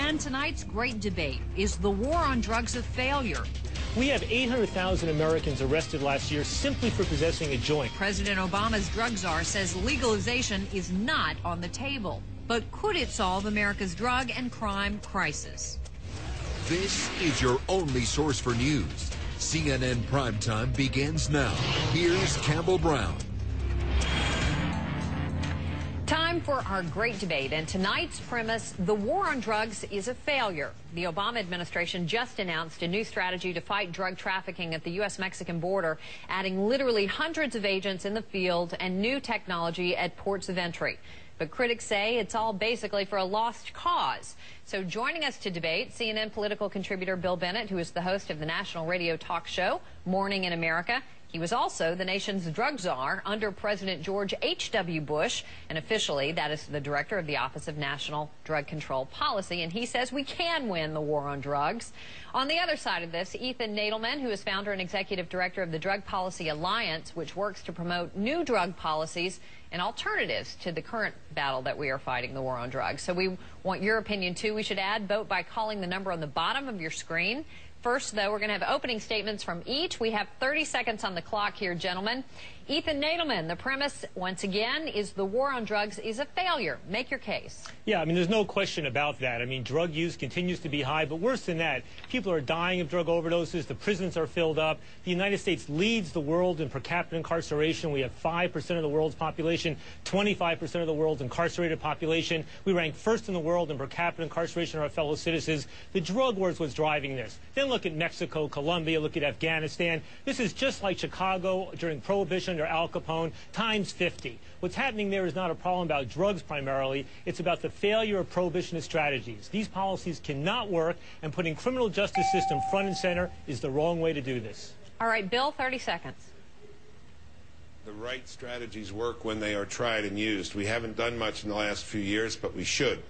And tonight's great debate, is the war on drugs a failure? We have 800,000 Americans arrested last year simply for possessing a joint. President Obama's drug czar says legalization is not on the table. But could it solve America's drug and crime crisis? This is your only source for news. CNN Primetime begins now. Here's Campbell Brown. Time for our great debate, and tonight's premise, the war on drugs is a failure. The Obama administration just announced a new strategy to fight drug trafficking at the U.S.-Mexican border, adding literally hundreds of agents in the field and new technology at ports of entry. But critics say it's all basically for a lost cause. So joining us to debate, CNN political contributor Bill Bennett, who is the host of the national radio talk show Morning in America. He was also the nation's drug czar under President George H.W. Bush, and officially that is the director of the Office of National Drug Control Policy, and he says we can win the war on drugs. On the other side of this, Ethan Nadelmann, who is founder and executive director of the Drug Policy Alliance, which works to promote new drug policies and alternatives to the current battle that we are fighting, the war on drugs. So we want your opinion, too. We should add, vote by calling the number on the bottom of your screen. First, though, we're going to have opening statements from each. We have 30 seconds on the clock here, gentlemen. Ethan Nadelmann, the premise, once again, is the war on drugs is a failure. Make your case. Yeah, I mean, there's no question about that. I mean, drug use continues to be high, but worse than that, people are dying of drug overdoses. The prisons are filled up. The United States leads the world in per capita incarceration. We have 5% of the world's population, 25% of the world's incarcerated population. We rank first in the world in per capita incarceration of our fellow citizens. The drug war is what's driving this. Then look at Mexico, Colombia, look at Afghanistan. This is just like Chicago during Prohibition or Al Capone times 50. What's happening there is not a problem about drugs primarily. It's about the failure of prohibitionist strategies. These policies cannot work, and putting criminal justice system front and center is the wrong way to do this. All right, Bill, 30 seconds. The right strategies work when they are tried and used. We haven't done much in the last few years, but we should.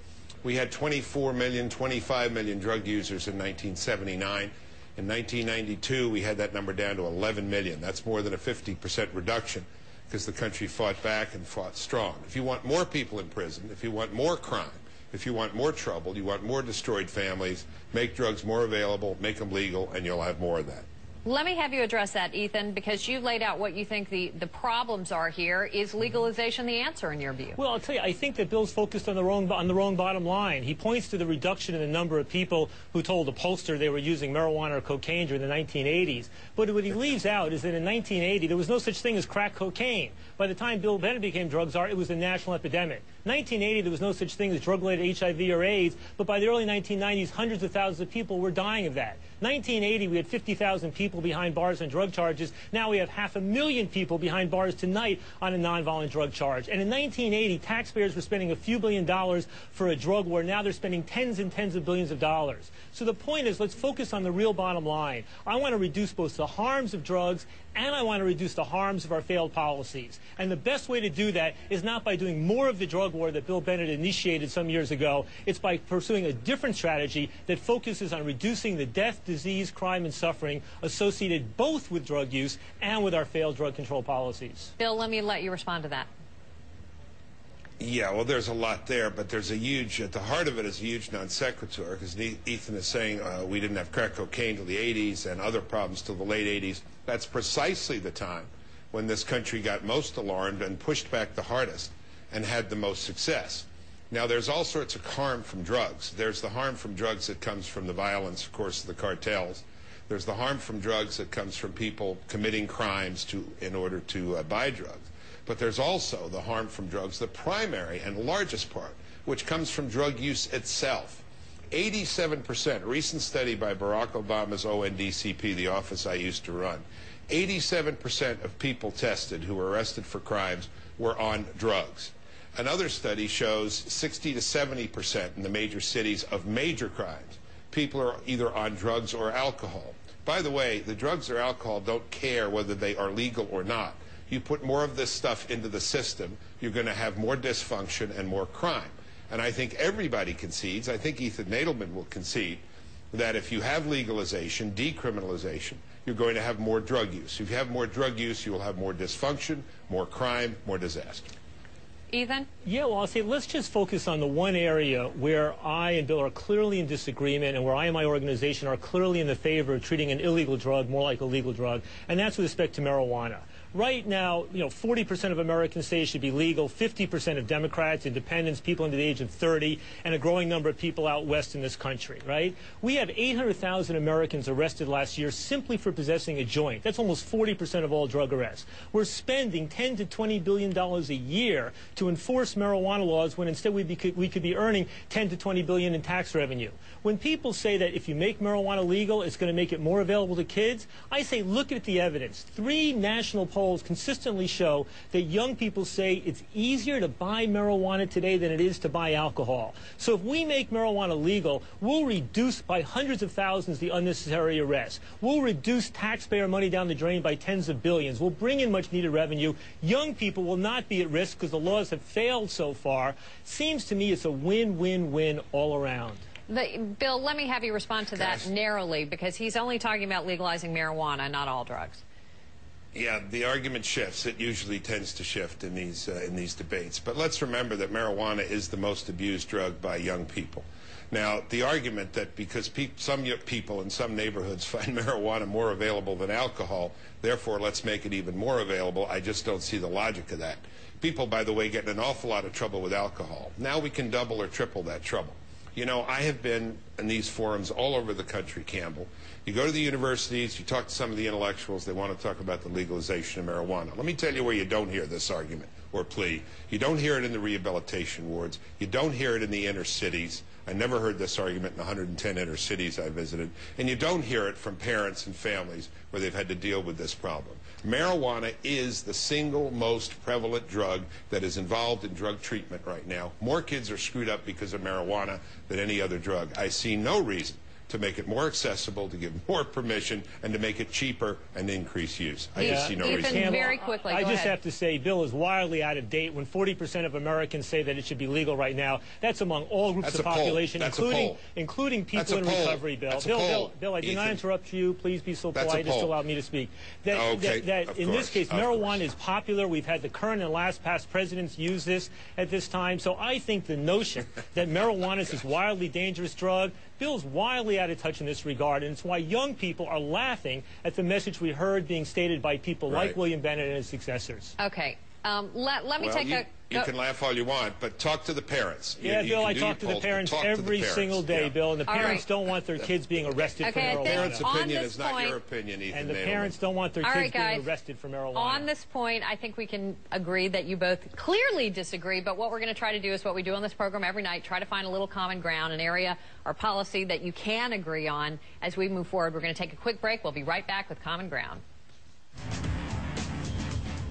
We had 24 million, 25 million drug users in 1979. In 1992, we had that number down to 11 million. That's more than a 50% reduction because the country fought back and fought strong. If you want more people in prison, if you want more crime, if you want more trouble, you want more destroyed families, make drugs more available, make them legal, and you'll have more of that. Let me have you address that, Ethan, because you laid out what you think the problems are here. Is legalization the answer in your view? Well, I'll tell you, I think that Bill's focused on the wrong bottom line. He points to the reduction in the number of people who told a pollster they were using marijuana or cocaine during the 1980s. But what he leaves out is that in 1980, there was no such thing as crack cocaine. By the time Bill Bennett became drug czar, it was a national epidemic. 1980, there was no such thing as drug-related HIV or AIDS, but by the early 1990s, hundreds of thousands of people were dying of that. 1980, we had 50,000 people behind bars on drug charges. Now we have 500,000 people behind bars tonight on a nonviolent drug charge. And in 1980, taxpayers were spending a few $1 billion for a drug war. Now they're spending tens and tens of billions of dollars. So the point is, let's focus on the real bottom line. I want to reduce both the harms of drugs and I want to reduce the harms of our failed policies. And the best way to do that is not by doing more of the drug war that Bill Bennett initiated some years ago. It's by pursuing a different strategy that focuses on reducing the death, disease, crime, and suffering associated both with drug use and with our failed drug control policies. Bill, let me let you respond to that. Yeah, well, there's a lot there, but there's a huge, at the heart of it is a huge non sequitur, because Ethan is saying we didn't have crack cocaine till the 80s and other problems till the late 80s. That's precisely the time when this country got most alarmed and pushed back the hardest and had the most success. Now, there's all sorts of harm from drugs. There's the harm from drugs that comes from the violence, of course, of the cartels. There's the harm from drugs that comes from people committing crimes in order to buy drugs. But there's also the harm from drugs, the primary and largest part, which comes from drug use itself. 87%, a recent study by Barack Obama's ONDCP, the office I used to run, 87% of people tested who were arrested for crimes were on drugs. Another study shows 60 to 70% in the major cities of major crimes. People are either on drugs or alcohol. By the way, the drugs or alcohol don't care whether they are legal or not. You put more of this stuff into the system, you're going to have more dysfunction and more crime. And I think everybody concedes, I think Ethan Nadelmann will concede, that if you have legalization, decriminalization, you're going to have more drug use. If you have more drug use, you will have more dysfunction, more crime, more disaster. Ethan? Yeah, well, I'll say let's just focus on the one area where I and Bill are clearly in disagreement and where I and my organization are clearly in the favor of treating an illegal drug more like a legal drug, and that's with respect to marijuana. Right now, 40% of Americans say it should be legal, 50% of Democrats, independents, people under the age of 30, and a growing number of people out west in this country, right? We have 800,000 Americans arrested last year simply for possessing a joint. That's almost 40% of all drug arrests. We're spending $10 to $20 billion a year to enforce marijuana laws when instead we could be earning $10 to $20 billion in tax revenue. When people say that if you make marijuana legal, it's going to make it more available to kids, I say look at the evidence. 3 national polls consistently show that young people say it's easier to buy marijuana today than it is to buy alcohol. So if we make marijuana legal, we'll reduce by hundreds of thousands the unnecessary arrests. We'll reduce taxpayer money down the drain by tens of billions. We'll bring in much needed revenue. Young people will not be at risk because the laws have failed so far. Seems to me it's a win-win-win all around. Bill, let me have you respond to that narrowly, because he's only talking about legalizing marijuana, not all drugs. Yeah, the argument shifts. It usually tends to shift in these debates. But let's remember that marijuana is the most abused drug by young people. Now, the argument that because some people in some neighborhoods find marijuana more available than alcohol, therefore let's make it even more available, I just don't see the logic of that. People, by the way, get in an awful lot of trouble with alcohol. Now we can double or triple that trouble. I have been in these forums all over the country, Campbell. You go to the universities, you talk to some of the intellectuals, they want to talk about the legalization of marijuana. Let me tell you where you don't hear this argument or plea. You don't hear it in the rehabilitation wards. You don't hear it in the inner cities. I never heard this argument in 110 inner cities I visited. And you don't hear it from parents and families where they've had to deal with this problem. Marijuana is the single most prevalent drug that is involved in drug treatment right now. More kids are screwed up because of marijuana than any other drug. I see no reason to make it more accessible, to give more permission, and to make it cheaper and increase use. I just see no reason. Ethan, very quickly, I just have to say, Bill is wildly out of date when 40% of Americans say that it should be legal right now. That's among all groups of population, including people in recovery, Bill. Bill, I did not interrupt you. Please be so polite as to allow me to speak. In this case, marijuana is popular. We've had the current and last past presidents use this at this time. So I think the notion that marijuana is this wildly dangerous drug, Bill's wildly out of touch in this regard, and it's why young people are laughing at the message we heard being stated by people like William Bennett and his successors. Okay. Let me take a... You can laugh all you want, but talk to the parents. Yeah, Bill, I talk to the parents every single day, Bill, and the parents don't want their kids being arrested for marijuana. The parents' opinion is not your opinion, Ethan. And the parents don't want their kids being arrested for marijuana. On this point, I think we can agree that you both clearly disagree, but what we're going to try to do is what we do on this program every night, try to find a little common ground, an area or policy that you can agree on as we move forward. We're going to take a quick break. We'll be right back with Common Ground.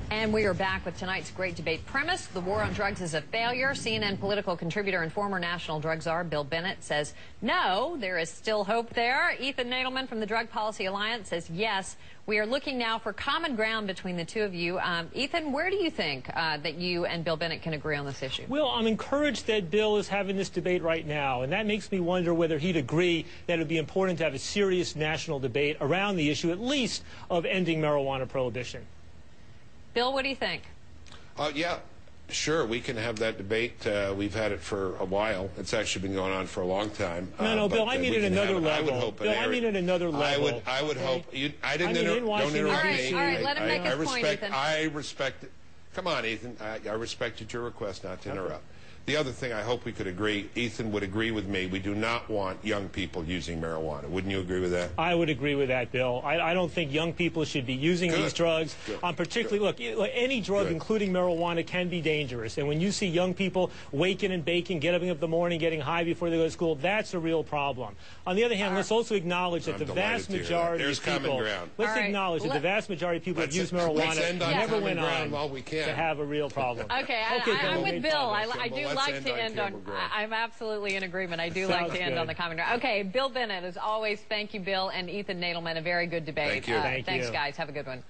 And we are back with tonight's great debate premise. The war on drugs is a failure. CNN political contributor and former national drug czar Bill Bennett says no, there is still hope there. Ethan Nadelmann from the Drug Policy Alliance says yes. We are looking now for common ground between the two of you. Ethan, where do you think that you and Bill Bennett can agree on this issue? Well, I'm encouraged that Bill is having this debate right now, and that makes me wonder whether he'd agree that it would be important to have a serious national debate around the issue, at least, of ending marijuana prohibition. Bill, what do you think? Yeah, sure, we can have that debate. We've had it for a while. It's actually been going on for a long time. No, Bill, I mean at another level. Bill, I mean at another level. I would hope. I didn't don't interrupt me. All right, let him make his point, Ethan. I respect it. Come on, Ethan. I respected your request not to interrupt. The other thing I hope we could agree, Ethan would agree with me, we do not want young people using marijuana. Wouldn't you agree with that? I would agree with that, Bill. I don't think young people should be using these drugs. Particularly, look, any drug, including marijuana, can be dangerous. And when you see young people waking and baking, getting up in the morning, getting high before they go to school, that's a real problem. On the other hand, let's also acknowledge that the vast majority of people, let's acknowledge that the vast majority of people that use marijuana never went on to have a real problem. Okay, I'm with Bill. I do like to end on, I'm absolutely in agreement. I do like to end on the common ground. Okay, Bill Bennett, as always, thank you, Bill, and Ethan Nadelmann, a very good debate. Thank you. Thanks, guys. Have a good one.